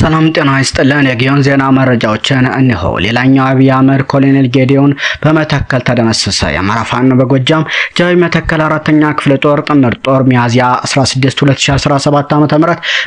ሰላም ጤና ይስጥልን። የጊዮን ዜና መረጃዎችን እነሆ። ሌላኛው አብይ አህመድ ኮሎኔል ጌዲዮን በመተከል ተደመሰሰ። የአማራ ፋኖ በጎጃም ጃዊ መተከል አራተኛ ክፍለ ጦር ጥምር ጦር ሚያዝያ 16 2017 ዓ.ም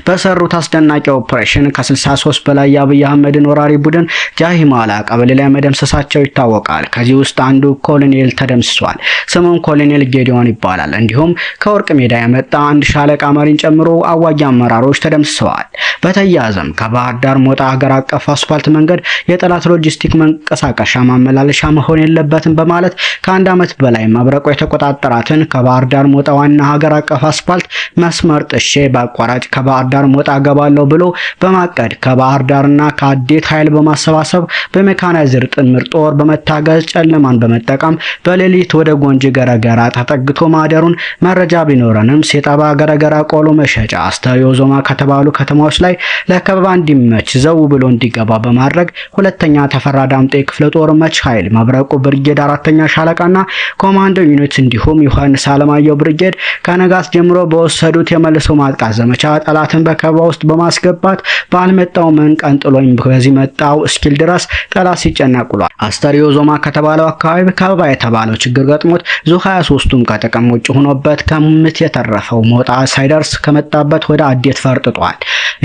በሰሩት አስደናቂ ኦፕሬሽን ከ63 በላይ የአብይ አህመድን ወራሪ ቡድን ጃሂ ማላ ቀበሌ ላይ መደምሰሳቸው ይታወቃል። ከዚህ ውስጥ አንዱ ኮሎኔል ተደምስሷል። ስሙም ኮሎኔል ጌዲዮን ይባላል። እንዲሁም ከወርቅ ሜዳ የመጣ አንድ ሻለቃ መሪን ጨምሮ አዋጊ አመራሮች ተደምስሰዋል። በተያያዘም ከባህር ዳር ሞጣ ሀገር አቀፍ አስፋልት መንገድ የጠላት ሎጂስቲክ መንቀሳቀሻ ማመላለሻ መሆን የለበትም በማለት ከአንድ ዓመት በላይ መብረቆ የተቆጣጠራትን ከባህር ዳር ሞጣ ዋና ሀገር አቀፍ አስፋልት መስመር ጥሼ በአቋራጭ ከባህር ዳር ሞጣ ገባለሁ ብሎ በማቀድ ከባህር ዳርና ከአዴት ኃይል በማሰባሰብ በሜካናይዝድ ጥምር ጦር በመታገዝ ጨለማን በመጠቀም በሌሊት ወደ ጎንጂ ገረገራ ተጠግቶ ማደሩን መረጃ ቢኖረንም ሴጣባ ገረገራ ቆሎ መሸጫ አስተሪዮ ዞማ ከተባሉ ከተማዎች ላይ ለከበባ እንዲመች ዘው ብሎ እንዲገባ በማድረግ ሁለተኛ ተፈራ ዳምጤ ክፍለ ጦር መች ኃይል መብረቁ ብርጌድ አራተኛ ሻለቃና ኮማንዶ ዩኒት እንዲሁም ዮሐንስ አለማየሁ ብርጌድ ከነጋስ ጀምሮ በወሰዱት የመልሶ ማጥቃት ዘመቻ ጠላትን በከበባ ውስጥ በማስገባት ባልመጣው ምን ቀንጥሎኝ በዚህ መጣው እስኪል ድረስ ጠላት ሲጨነቁሏል። አስተሪዮ ዞማ ከተባለው አካባቢ ከበባ የተባለው ችግር ገጥሞት ዙ 23ቱም ከጥቅም ውጭ ሆኖበት ከምት የተረፈው ሞጣ ሳይደርስ ከመጣበት ወደ አዴት ፈርጥጧል።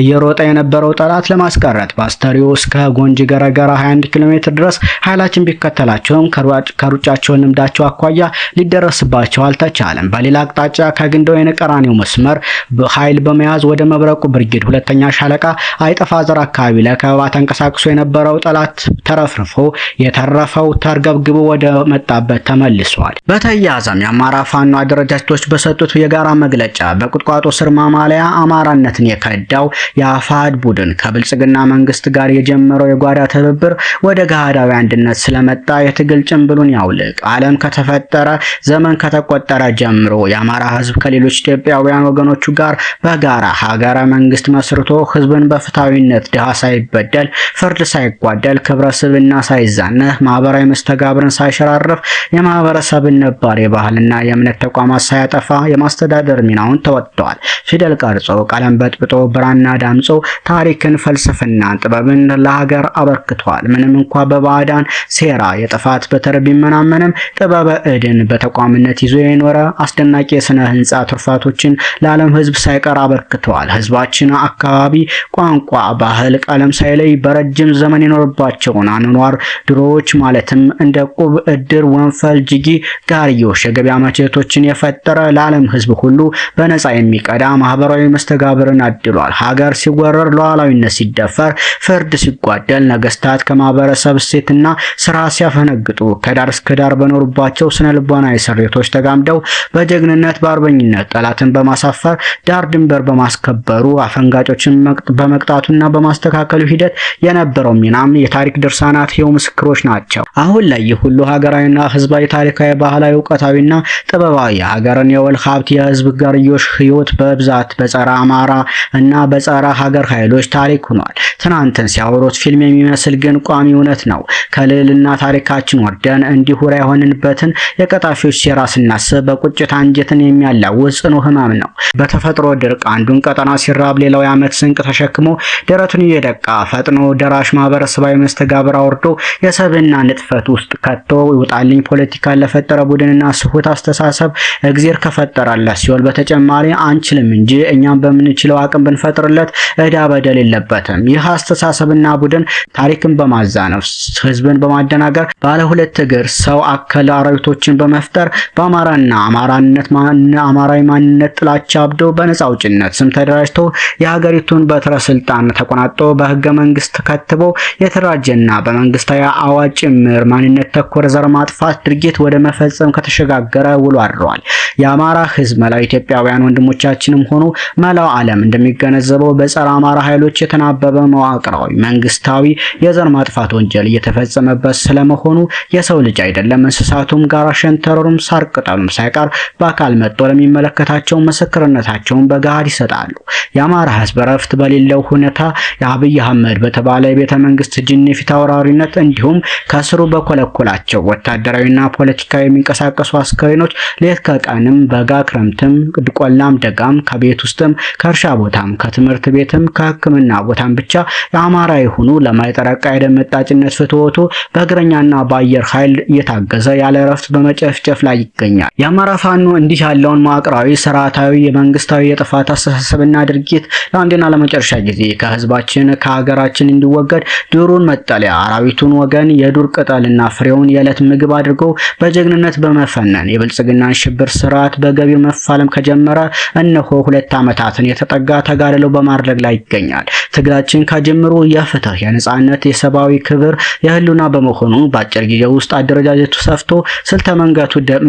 እየሮጠ የነበረው ጠላት ለማስቀረት በአስተሪዮ እስከ ጎንጂ ገረገራ 21 ኪሎ ሜትር ድረስ ኃይላችን ቢከተላቸውም ከሩጫቸው ልምዳቸው አኳያ ሊደረስባቸው አልተቻለም። በሌላ አቅጣጫ ከግንደው የነቀራኒው መስመር ኃይል በመያዝ ወደ መብረቁ ብርጌድ ሁለተኛ ሻለቃ አይጠፋ ዘር አካባቢ ለከበባ ተንቀሳቅሶ የነበረው ጠላት ተረፍርፎ የተረፈው ተርገብግቦ ወደ መጣበት ተመልሷል። በተያያዘም የአማራ ፋኖ አደረጃጀቶች በሰጡት የጋራ መግለጫ በቁጥቋጦ ስር ማማለያ አማራነትን የከዳው የአፋሕድ ቡድን ከብልጽግና መንግስት ጋር የጀመረው የጓዳ ትብብር ወደ ገሃዳዊ አንድነት ስለመጣ የትግል ጭንብሉን ያውልቅ። ዓለም ከተፈጠረ ዘመን ከተቆጠረ ጀምሮ የአማራ ህዝብ ከሌሎች ኢትዮጵያውያን ወገኖቹ ጋር በጋራ ሀገረ መንግስት መስርቶ ህዝብን በፍትሃዊነት ድሃ ሳይበደል ፍርድ ሳይጓደል ክብረ ስብዕና ሳይዛነፍ ማህበራዊ መስተጋብርን ሳይሸራረፍ የማህበረሰብን ነባር የባህልና የእምነት ተቋማት ሳያጠፋ የማስተዳደር ሚናውን ተወጥቷል። ፊደል ቀርጾ ቀለም በጥብጦ ብራና ዳምጾ ታሪክን ፍልስፍና ጥበብን ለሀገር አበርክቷል። ምንም እንኳ በባዕዳን ሴራ የጥፋት በትር ቢመናመንም ጥበበ ዕድን በተቋምነት ይዞ የኖረ አስደናቂ የስነ ህንጻ ትሩፋቶችን ለዓለም ህዝብ ሳይቀር አበርክቷል። ህዝባችን አካባቢ፣ ቋንቋ፣ ባህል፣ ቀለም ሳይለይ በረጅም ዘመን የኖርባቸውን አኗኗር ድሮዎች ማለትም እንደ ቁብ፣ እድር፣ ወንፈል፣ ጅጊ፣ ጋርዮሽ የገበያ መቼቶችን የፈጠረ ለዓለም ህዝብ ሁሉ በነፃ የሚቀዳ ማህበራዊ መስተጋብርን አድሏል። ሀገር ሲወረር ሉዓላዊነት ሲደፈር ፍርድ ሲጓደል ነገስታት ከማህበረሰብ እሴትና ስራ ሲያፈነግጡ ከዳር እስከ ዳር በኖሩባቸው ስነ ልቦናዊ ስሬቶች ተጋምደው በጀግንነት በአርበኝነት ጠላትን በማሳፈር ዳር ድንበር በማስከበሩ አፈንጋጮችን በመቅጣቱና በማስተካከሉ ሂደት የነበረው ሚናም የታሪክ ድርሳናት ሕያው ምስክሮች ናቸው። አሁን ላይ ይህ ሁሉ ሀገራዊና ህዝባዊ ታሪካዊ፣ ባህላዊ፣ እውቀታዊና ጥበባዊ የሀገርን የወል ሀብት የህዝብ ጋርዮሽ ህይወት በብዛት በጸረ አማራ እና በጸረ ሀገር ኃይሎች ታሪክ ሆኗል። ትናንትን ሲያወሩት ፊልም የሚመስል ግን ቋሚ እውነት ነው። ከልዕልና ታሪካችን ወርደን እንዲሁራ የሆንንበትን የቀጣፊዎች ሴራ ስናስብ በቁጭት አንጀትን የሚያላውስ ጽኑ ህመም ነው። በተፈጥሮ ድርቅ አንዱን ቀጠና ሲራብ ሌላው የዓመት ስንቅ ተሸክሞ ደረቱን እየደቃ ፈጥኖ ደራሽ ማህበረሰባዊ መስተጋብር አውርዶ የሰብዕና ንጥፈት ውስጥ ከቶ ይውጣልኝ ፖለቲካን ለፈጠረ ቡድንና ስሁት አስተሳሰብ እግዜር ከፈጠራለት ሲኦል በተጨማሪ አንችልም እንጂ እኛም በምንችለው አቅም ብንፈጥርለት ዕዳ በደል የለበትም። ይህ አስተሳሰብና ቡድን ታሪክን በማዛነፍ ህዝብን በማደናገር ባለ ሁለት እግር ሰው አከል አራዊቶችን በመፍጠር በአማራና አማራዊ ማንነት ጥላቻ አብዶ በነፃ አውጭነት ስም ተደራጅቶ የሀገሪቱን በትረ ስልጣን ተቆናጦ በህገ መንግስት ከትቦ የተደራጀና በመንግስታዊ አዋጅ ጭምር ማንነት ተኮር ዘር ማጥፋት ድርጊት ወደ መፈጸም ከተሸጋገረ ውሎ አድሯል። የአማራ ህዝብ መላው ኢትዮጵያውያን ወንድሞቻችንም ሆኑ መላው ዓለም እንደሚገነዘበው በጸረ አማራ ኃይሎች የተናበበ መዋቅራዊ መንግስታዊ የዘር ማጥፋት ወንጀል እየተፈጸመበት ስለመሆኑ የሰው ልጅ አይደለም እንስሳቱም ጋር ሸንተረሩም ሳር ቅጠሉም ሳይቀር በአካል መጥቶ ለሚመለከታቸው ምስክርነታቸውን በገሃድ ይሰጣሉ። የአማራ ህዝብ ረፍት በሌለው ሁኔታ የአብይ አህመድ በተባለ የቤተ መንግስት ጅኒ ፊት አውራሪነት እንዲሁም ከስሩ በኮለኮላቸው ወታደራዊና ፖለቲካዊ የሚንቀሳቀሱ አስከሬኖች ሌት ከቀንም በጋ ክረምትም ቆላም ደጋም ከቤት ውስጥም ከእርሻ ቦታም ከትምህርት ቤትም ከሕክምና ስምና ቦታን ብቻ የአማራ ይሁኑ ለማይጠረቃ የደመጣጭነት ፍትወቱ በእግረኛና በአየር ኃይል እየታገዘ ያለ እረፍት በመጨፍጨፍ ላይ ይገኛል። የአማራ ፋኖ እንዲህ ያለውን መዋቅራዊ ስርዓታዊ የመንግስታዊ የጥፋት አስተሳሰብና ድርጊት ለአንዴና ለመጨረሻ ጊዜ ከህዝባችን ከሀገራችን እንዲወገድ ዱሩን መጠለያ አራዊቱን ወገን የዱር ቅጠልና ፍሬውን የዕለት ምግብ አድርገው በጀግንነት በመፈነን የብልጽግናን ሽብር ስርዓት በገቢር መፋለም ከጀመረ እነሆ 2 ዓመታትን የተጠጋ ተጋድሎ በማድረግ ላይ ይገኛል። ትግላችን ከጅምሩ የፍትህ፣ የነጻነት፣ የሰብአዊ ክብር፣ የህልውና በመሆኑ በአጭር ጊዜ ውስጥ አደረጃጀቱ ሰፍቶ ስልተ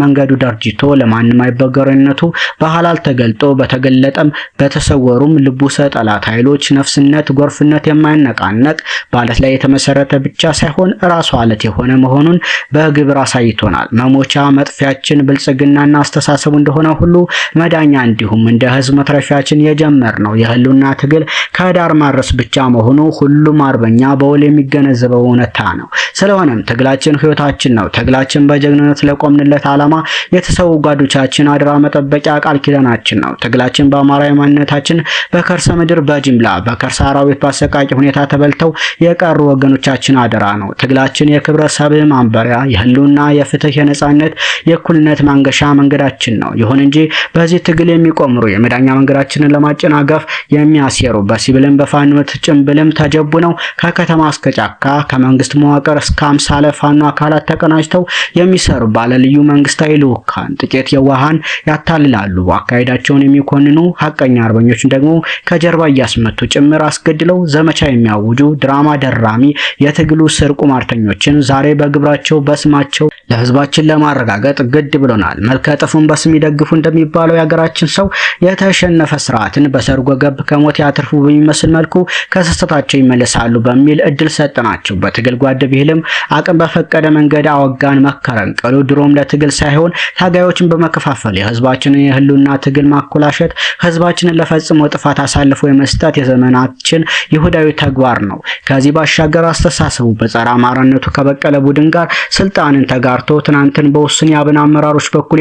መንገዱ ደርጅቶ ለማንም አይበገረነቱ በሐላል ተገልጦ በተገለጠም በተሰወሩም ልቡሰ ጠላት ኃይሎች ነፍስነት ጎርፍነት የማይነቃነቅ በአለት ላይ የተመሰረተ ብቻ ሳይሆን ራሱ አለት የሆነ መሆኑን በግብር አሳይቶናል። መሞቻ መጥፊያችን ብልጽግናና አስተሳሰቡ እንደሆነ ሁሉ መዳኛ እንዲሁም እንደ ህዝብ መትረፊያችን የጀመርነው የህልውና ትግል ከዳር ማድረስ ብቻ መሆኑ ሁሉም አርበኛ በውል የሚገነዘበው እውነታ ነው። ስለሆነም ትግላችን ህይወታችን ነው። ትግላችን በጀግንነት ለቆምንለት ዓላማ የተሰዉ ጓዶቻችን አድራ መጠበቂያ ቃል ኪዳናችን ነው። ትግላችን በአማራዊ ማንነታችን በከርሰ ምድር በጅምላ በከርሰ አራዊት በአሰቃቂ ሁኔታ ተበልተው የቀሩ ወገኖቻችን አደራ ነው። ትግላችን የክብረ ሰብዕ ማንበሪያ፣ የህልውና፣ የፍትህ፣ የነጻነት፣ የእኩልነት ማንገሻ መንገዳችን ነው። ይሁን እንጂ በዚህ ትግል የሚቆምሩ የመዳኛ መንገዳችንን ለማጨናገፍ የሚያሴሩ በሲቪልም በፋኖት ጭምብልም ተጀቡ ነው ከከተማ እስከ ጫካ ከመንግስት መዋቅር እስከ አምሳለ ፋኖ አካላት ተቀናጅተው የሚሰሩ ባለ ልዩ መንግስታዊ ልኡካን ጥቂት የዋሃን ያታልላሉ። አካሄዳቸውን የሚኮንኑ ሀቀኛ አርበኞችን ደግሞ ከጀርባ እያስመቱ ጭምር አስገድለው ዘመቻ የሚያውጁ ድራማ ደራሚ የትግሉ ስር ቁማርተኞችን ዛሬ በግብራቸው በስማቸው ለህዝባችን ለማረጋገጥ ግድ ብሎናል። መልከ ጥፉን በስም ይደግፉ እንደሚባለው የሀገራችን ሰው የተሸነፈ ስርዓትን በሰርጎ ገብ ከሞት ያትርፉ በሚመስል መልኩ ከስህተታቸው ይመለሳሉ በሚል እድል ሰጠናቸው። በትግል ጓድ ቢልም አቅም በፈቀደ መንገድ አወጋን፣ መከረን። ቀሉ ድሮም ለትግል ሳይሆን ታጋዮችን በመከፋፈል የህዝባችንን የህልውና ትግል ማኮላሸት፣ ህዝባችንን ለፈጽሞ ጥፋት አሳልፎ የመስጠት የዘመናችን ይሁዳዊ ተግባር ነው። ከዚህ ባሻገር አስተሳሰቡ በጸረ አማራነቱ ከበቀለ ቡድን ጋር ስልጣንን ተጋርቶ ትናንትን በውስን የአብን አመራሮች በኩል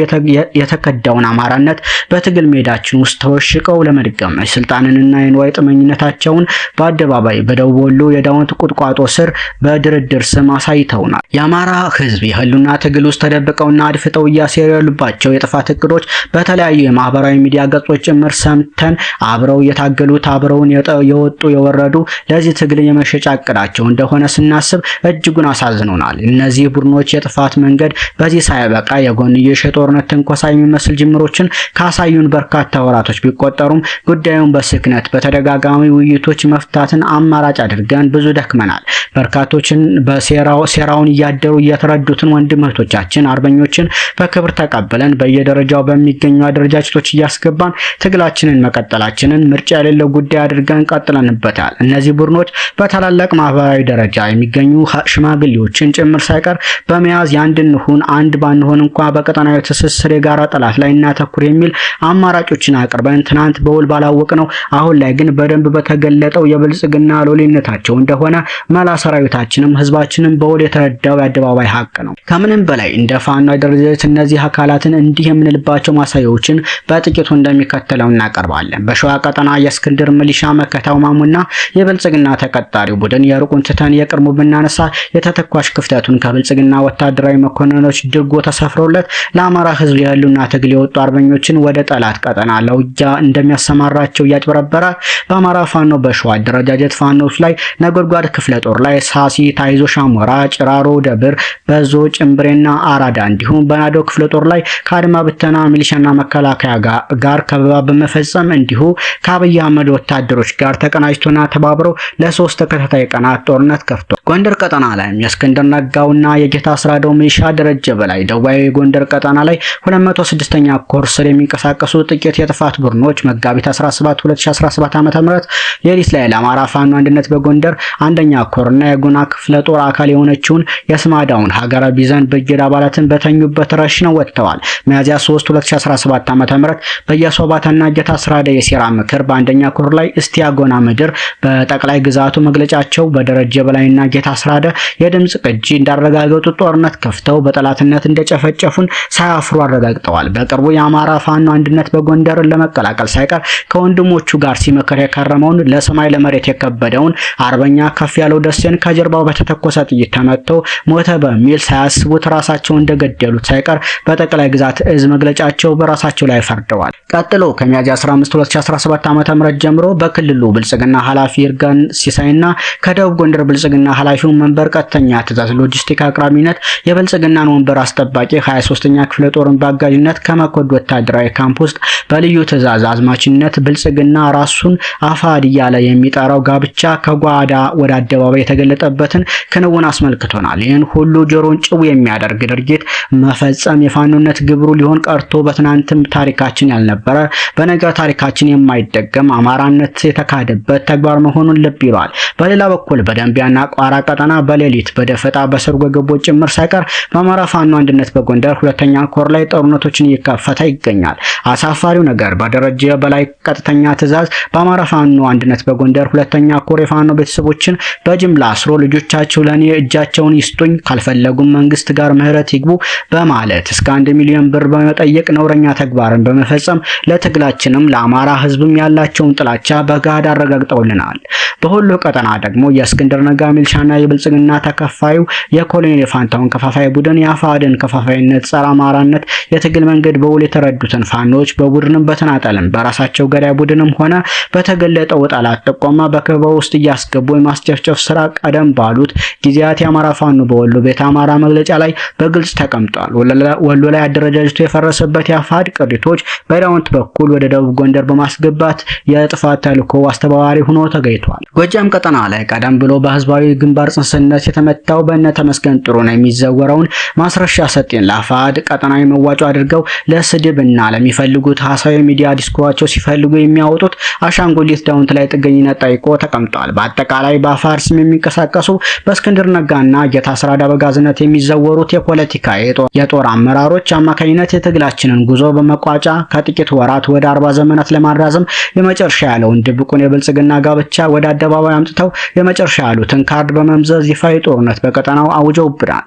የተከዳውን አማራነት በትግል ሜዳችን ውስጥ ተወሽቀው ለመድገም ስልጣንንና የንዋይ ጥመኝነታቸውን በአደባባይ በደቡብ ወሎ የዳውንት ቁጥቋጦ ስር በድርድር ስም አሳይተውናል። የአማራ ህዝብ የህልውና ትግል ውስጥ ተደብቀውና አድፍጠው እያሴሩ ያሉባቸው የጥፋት እቅዶች በተለያዩ የማህበራዊ ሚዲያ ገጾች ጭምር ሰምተን አብረው የታገሉት አብረውን የወጡ የወረዱ ለዚህ ትግል የመሸጫ እቅዳቸው እንደሆነ ስናስብ እጅጉን አሳዝኖናል። እነዚህ ቡድኖች የጥፋት መንገድ በዚህ ሳይበቃ የጎንዮሽ የጦርነት ትንኮሳ የሚመስል ጅምሮችን ካሳዩን በርካታ ወራቶች ቢቆጠሩም ጉዳዩን በስክነት በተደጋጋሚ ውይይቶች መፍታትን አማራጭ አድርገን ብዙ ደክመናል። በርካቶችን ሴራውን እያደሩ እየተረዱትን ወንድም እህቶቻችን አርበኞችን በክብር ተቀብለን በየደረጃው በሚገኙ አደረጃጀቶች እያስገባን ትግላችንን መቀጠላችንን ምርጫ የሌለው ጉዳይ አድርገን ቀጥለንበታል። እነዚህ ቡድኖች በታላላቅ ማህበራዊ ደረጃ የሚገኙ ሽማግሌዎችን ጭምር ሳይቀር በመያዝ ያንድንሁን አንድ ባንሆን እንኳ በቀጠናዊ ትስስር የጋራ ጠላት ላይ እናተኩር የሚል አማራጮችን አቅርበን ትናንት በውል ባላወቅ ነው አሁን ላይ ግን በደንብ በተገለጠው የብልጽግና ሎሌነታቸው እንደሆነ መላ ሰራዊታችንም ህዝባችንም በውል የተረዳው የአደባባይ ሀቅ ነው። ከምንም በላይ እንደ ፋኖ አደረጃጀት እነዚህ አካላትን እንዲህ የምንልባቸው ማሳያዎችን በጥቂቱ እንደሚከተለው እናቀርባለን። በሸዋ ቀጠና የእስክንድር ሚሊሻ መከታው ማሙና የብልጽግና ተቀጣሪው ቡድን የሩቁን ትተን የቅርቡ ብናነሳ የተተኳሽ ክፍተቱን ከብልጽግና ወታደራዊ መኮንኖች ድጎ ተሰፍሮለት ለአማራ ህዝብ የህልውና ትግል የወጡ አርበኞችን ወደ ጠላት ቀጠና ለውጊያ እንደሚያሰማራቸው እያጭበረበረ በአማራ ፋኖ በሸዋ አደረጃጀት ፋኖች ላይ ነጎድጓድ ክፍለ ጦር ላይ ሳሲ፣ ታይዞ፣ ሻሞራ፣ ጭራሮ፣ ደብር፣ በዞ፣ ጭምብሬና አራዳ እንዲሁም በናዶ ክፍለ ጦር ላይ ከአድማ ብተና ሚሊሻና መከላከያ ጋር ከበባ በመፈጸም እንዲሁ ከአብይ አህመድ ወታደሮች ጋር ተቀናጅቶና ተባብሮ ለ3 ተከታታይ ቀናት ጦርነት ከፍቷል። ጎንደር ቀጠና ላይ የእስክንድር ነጋውና የጌታ አስራደው ሚሊሻ ደረጀ በላይ ደቡባዊ ጎንደር ቀጠና ላይ 206ኛ ኮር ስር የሚንቀሳቀሱ ጥቂት የጥፋት ቡድኖች መጋቢት 17 2017 ዓ.ም ሌሊት ላይ ለአማራ ፋኖ አንድነት በጎንደር አንደኛ ኮርና የጉና ክፍለ ጦር አካል የሆነችውን የስማዳውን ሀገረ ቢዘን ብርጌድ አባላትን በተኙበት ረሽነው ወጥተዋል። ሚያዝያ 3 2017 ዓ.ም በየሶባታና ጌታ ስራደ የሴራ ምክር በአንደኛ ኮር ላይ እስቲያጎና ምድር በጠቅላይ ግዛቱ መግለጫቸው በደረጀ በላይና ጌታ ስራደ የድምጽ ቅጂ እንዳረጋገጡ ጦርነት ከፍተው በጠላትነት እንደጨፈጨፉን ሳያፍሩ አረጋግጠዋል። በቅርቡ የአማራ ፋኖ አንድነት በጎንደርን ለመቀላቀል ሳይቀር ከወንድሞቹ ጋር ሲመከር የከረመውን ለሰማይ ለመሬት የከበደውን አርበኛ ከፍ ያለው ደሴን ከጀርባው በተተኮሰ ጥይት ተመተው ሞተ በሚል ሳያስቡት ራሳቸው እንደገደሉት ሳይቀር በጠቅላይ ግዛት እዝ መግለጫቸው በራሳቸው ላይ ፈርደዋል። ቀጥሎ ከሚያዝያ 15 2017 ዓ.ም ጀምሮ በክልሉ ብልጽግና ኃላፊ ይርጋን ሲሳይና ከደቡብ ጎንደር ብልጽግና ኃላፊው መንበር ቀጥተኛ ትዕዛዝ ሎጂስቲክ አቅራቢነት የብልጽግናን ወንበር አስጠባቂ 23ኛ ክፍለ ጦርን በአጋዥነት ከመኮድ ወታደራዊ ካምፕ ውስጥ በልዩ ትዕዛዝ አዝማችነት ብልጽግና ራሱን አፋድ እያለ የሚጠራው ጋብቻ ከጓዳ ወደ አደባባይ የተገለጠበትን ክንውን አስመልክቶናል። ይህን ሁሉ ጆሮን ጭው የሚያደርግ ድርጊት መፈጸም የፋኖነት ግብሩ ሊሆን ቀርቶ በትናንትም ታሪካችን ያልነበረ በነገ ታሪካችን የማይደገም አማራነት የተካደበት ተግባር መሆኑን ልብ ይሏል። በሌላ በኩል በደንቢያና ቋራ ቀጠና በሌሊት በደፈጣ በሰርጎ ገቦች ጭምር ሳይቀር በአማራ ፋኖ አንድነት በጎንደር ሁለተኛ ኮር ላይ ጦርነቶችን እየከፈተ ይገኛል። አሳፋሪው ነገር በደረጀ በላይ ቀጥተኛ ትዕዛዝ በአማራ ፋኖ አንድነት በጎንደር ሁለተኛ ኮር የፋኖ ቤተሰቦችን በጅምላ አስሮ ልጆቻቸው ለኔ እጃቸውን ይስጡኝ ካልፈለጉም መንግስት ጋር ምህረት ይግቡ በማለት እስከ 1 ሚሊዮን ብር በመጠየቅ ነውረኛ ተግባርን በመፈጸም ለትግላችንም ለአማራ ህዝብም ያላቸውን ጥላቻ በጋድ አረጋግጠውልናል። በሁሉ ቀጠና ደግሞ የእስክንድር ነጋ ሚልሻና የብልጽግና ተከፋዩ የኮሎኔል ፋንታውን ከፋፋይ ቡድን የአፋድን ከፋፋይነት ጸረ አማራነት የትግል መንገድ በውል የተረዱትን ፋኖች በቡድንም በተናጠልም በራሳቸው ገዳይ ቡድንም ሆነ በተገለጠው ጠላት ጥቆማ በከበባ ውስጥ እያስገቡ የማስጨፍጨፍ ስራ ቀደም ባሉት ጊዜያት የአማራ ፋኖ በወሎ ቤተ አማራ መግለጫ ላይ በግልጽ ተቀምጧል። ወሎ ላይ አደረጃጀቱ የፈረሰበት የአፋድ ቅሪቶች በዳውንት በኩል ወደ ደቡብ ጎንደር በማስገባት የጥፋት ተልዕኮ አስተባባሪ ሆኖ ተገኝቷል። ጎጃም ቀጠና ላይ ቀደም ብሎ በህዝባዊ ግንባር ጽንስነት የተመታው በእነ ተመስገን ጥሩነህ የሚዘወረውን ማስረሻ ሰጤን ለአፋድ ቀጠናዊ መዋጮ አድርገው ለስድብና ለሚፈልጉት ሐሳዊ ሚዲያ ዲስኩራቸው ሲፈልጉ የሚያወጡት አሻንጉሊት ዳውንት ላይ ጥገኝነት ጠይቆ ተቀምጧል። በአጠቃላይ በአፋር ስም የሚንቀሳቀሱ በእስክንድር ነጋና ጌታ ስራዳ በጋዝነት የሚዘወሩት የፖለቲካ የጦር አመራሮች አማካኝነት የትግላችንን ጉዞ በመቋጫ ከጥቂት ወራት ወደ 40 ዘመናት ለማራዘም የመጨረሻ ያለውን ድብቁን የብልጽግና ጋብቻ ወደ አደባባይ አምጥተው የመጨረሻ ያሉትን ካርድ በመምዘዝ ይፋዊ ጦርነት በቀጠናው አውጀውብናል።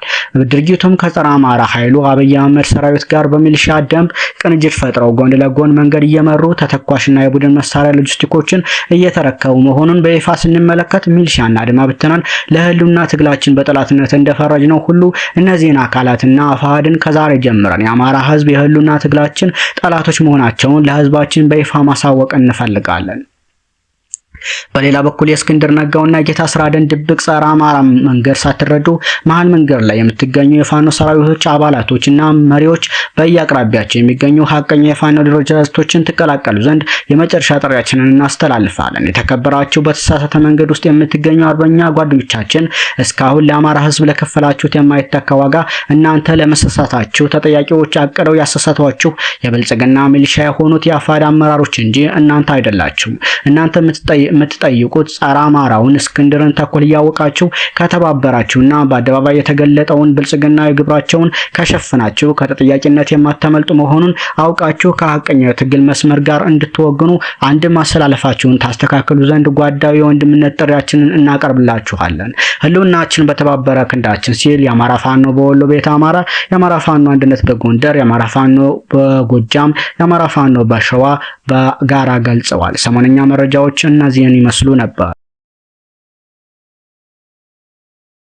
ድርጊቱም ከጸረ አማራ ኃይሉ አብይ አህመድ ሰራዊት ጋር በሚሊሻ ደንብ ቅንጅት ፈጥረው ጎን ለጎን መንገድ እየመሩ ተተኳሽና የቡድን መሳሪያ ሎጂስቲኮችን እየተረከቡ መሆኑን በይፋ ስንመለከት ሚሊሻና አድማ ብተናን ለህልውና ትግላችን በጠላትነት እንደፈረጅ ነው ሁሉ እነዚህን አካላትና አፋድን ከዛሬ ጀምረን የአማራ ህዝብ የህልውና ትግላችን ጠላቶች መሆናቸውን ለህዝባችን በይፋ ማሳወቅ እንፈልጋለን። በሌላ በኩል የእስክንድር ነጋውና ጌታ ስራደን ድብቅ ጸረ አማራ መንገድ ሳትረዱ መሃል መንገድ ላይ የምትገኙ የፋኖ ሰራዊቶች አባላቶችና መሪዎች በየአቅራቢያቸው የሚገኙ ሀቀኛ የፋኖ ድርጅቶችን ትቀላቀሉ ዘንድ የመጨረሻ ጥሪያችንን እናስተላልፋለን። የተከበራችሁ በተሳሳተ መንገድ ውስጥ የምትገኙ አርበኛ ጓደኞቻችን እስካሁን ለአማራ ህዝብ ለከፈላችሁት የማይተካ ዋጋ እናንተ ለመሰሳታችሁ ተጠያቂዎች አቅደው ያሰሳቷችሁ የብልጽግና ሚሊሻ የሆኑት የአፋድ አመራሮች እንጂ እናንተ አይደላችሁም። እናንተ የምትጠይቁት ጸረ አማራውን እስክንድርን ተኩል እያወቃችሁ ከተባበራችሁና በአደባባይ የተገለጠውን ብልጽግናዊ ግብራቸውን ከሸፈናችሁ ከተጠያቂነት የማታመልጡ መሆኑን አውቃችሁ ከሀቀኛ ትግል መስመር ጋር እንድትወግኑ አንድ ማስተላለፋችሁን ታስተካክሉ ዘንድ ጓዳዊ የወንድምነት ጥሪያችንን እናቀርብላችኋለን። ህልውናችን በተባበረ ክንዳችን ሲል የአማራ ፋኖ በወሎ ቤተ አማራ፣ የአማራ ፋኖ አንድነት በጎንደር፣ የአማራ ፋኖ በጎጃም፣ የአማራ ፋኖ በሸዋ በጋራ ገልጸዋል። ሰሞነኛ መረጃዎች እነዚህን ይመስሉ ነበር።